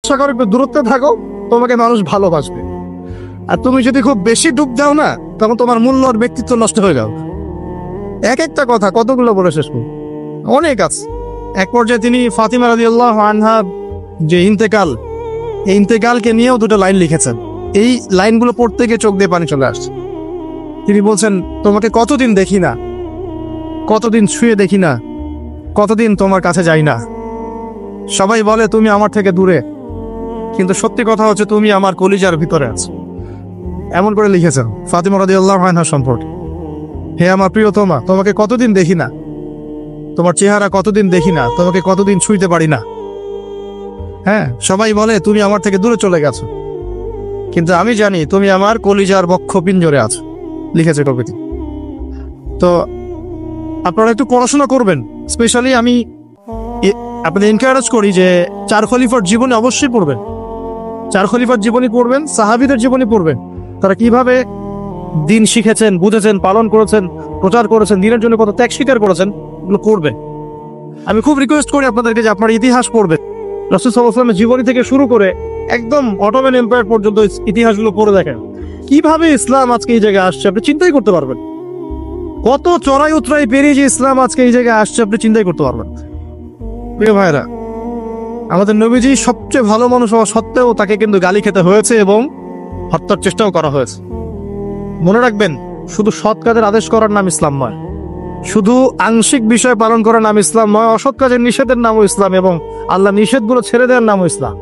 চেষ্টা করো একটু দূরত্বে থাকো, তোমাকে মানুষ ভালোবাসবে। আর তুমি যদি খুব বেশি ডুব দাও না, তখন তোমার মূল্য আর ব্যক্তিত্ব নষ্ট হয়ে যাবে। এক একটা কথা কতগুলো বলে শেষ করব, অনেক আছে। এক পর্যায়ে তিনি ফাতিমা রাদিয়াল্লাহু আনহা যে ইন্তেকাল, এই ইন্তেকালকে নিয়েও দুটো লাইন লিখেছেন। এই লাইনগুলো পড়তে গিয়ে চোখ দিয়ে পানি চলে আসছে। তিনি বলছেন, তোমাকে কতদিন দেখি না, কতদিন শুয়ে দেখি না, কতদিন তোমার কাছে যাই না। সবাই বলে তুমি আমার থেকে দূরে, কিন্তু সত্যি কথা হচ্ছে তুমি আমার কলিজার ভিতরে আছো। এমন করে লিখেছেন ফাতিমা রাদিয়াল্লাহু আনহা সম্পর্কে। হে আমার প্রিয়তমা, তোমাকে কতদিন দেখি না, তোমার চেহারা কতদিন দেখি না, তোমাকে কতদিন ছুঁইতে পারি না। হ্যাঁ, সবাই বলে তুমি আমার থেকে দূরে চলে গেছো, কিন্তু আমি জানি তুমি আমার কলিজার বক্ষ পিঞ্জরে আছো, লিখেছে কবিটি। তো আপনারা একটু পড়াশোনা করবেন। স্পেশালি আমি আপনাদের এনকারেজ করি যে চার খলিফার জীবনে অবশ্যই পড়বেন, চার খলিফার জীবনী পড়বেন, সাহাবীদের জীবনী পড়বেন। তারা কিভাবে দিন শিখেছেন, বুঝেছেন, পালন করেছেন, প্রচার করেছেন, দিনের জন্য কত ত্যাগ স্বীকার করেছেন, এগুলো পড়বেন। আমি খুব রিকোয়েস্ট করি আপনাদেরকে যে আপনার ইতিহাস পড়বেন। রাসূল সাল্লাল্লাহু আলাইহি ওয়াসাল্লামের জীবনী থেকে শুরু করে একদম অটোমান এম্পায়ার পর্যন্ত ইতিহাসগুলো পড়ে দেখেন। কিভাবে ইসলাম আজকে এই জায়গায় আসছে আপনি চিন্তাই করতে পারবেন। কত চড়াই উতরাই পেরিয়ে যে ইসলাম আজকে এই জায়গায় আসছে আপনি চিন্তাই করতে পারবেন। প্রিয় ভাইরা, আমাদের নবীজি সবচেয়ে ভালো মানুষ হওয়া সত্ত্বেও তাকে কিন্তু গালি খেতে হয়েছে এবং হত্যার চেষ্টাও করা হয়েছে। মনে রাখবেন, শুধু সৎ কাজের আদেশ করার নাম ইসলাম নয়, শুধু আংশিক বিষয় পালন করার নাম ইসলাম নয়, অসৎ কাজের নিষেধের নামও ইসলাম, এবং আল্লাহ নিষেধগুলো ছেড়ে দেওয়ার নামও ইসলাম।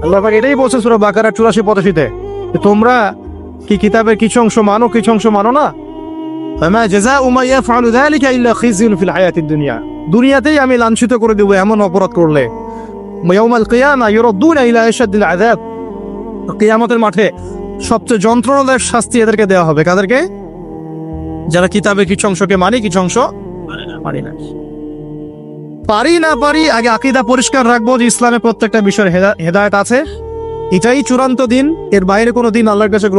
আল্লাহ পাক এটাই বলছেন সূরা বাকারা 84-85-তে, তোমরা কি কিতাবের কিছু অংশ মানো, কিছু অংশ মানো না। ফামা জাযাউ মান ইয়াফআলু যালিকা ইল্লা খিযুন ফিল হায়াতিদ দুনিয়া, দুনিয়াতেই আমি লাঞ্ছিত করে দেব এমন অপরাধ করলে। ইয়াউমাল কিয়ামা ইউরাদ্দুনা ইলা আশাদ্দিল আযাব, কিয়ামতের মাঠে সবচেয়ে যন্ত্রণাদায়ক শাস্তি এদেরকে দেওয়া হবে। কাদেরকে? যারা কিতাবের কিছু অংশকে মানি, কিছু অংশ মানি না। পারি না পারি, আগে আকীদা পরিষ্কার রাখবো যে ইসলামে প্রত্যেকটা বিষয়ের হেদায়েত আছে, এটাই চূড়ান্ত দিন, এর বাইরে কোনো দিন আল্লাহর কাছে গ্রহণ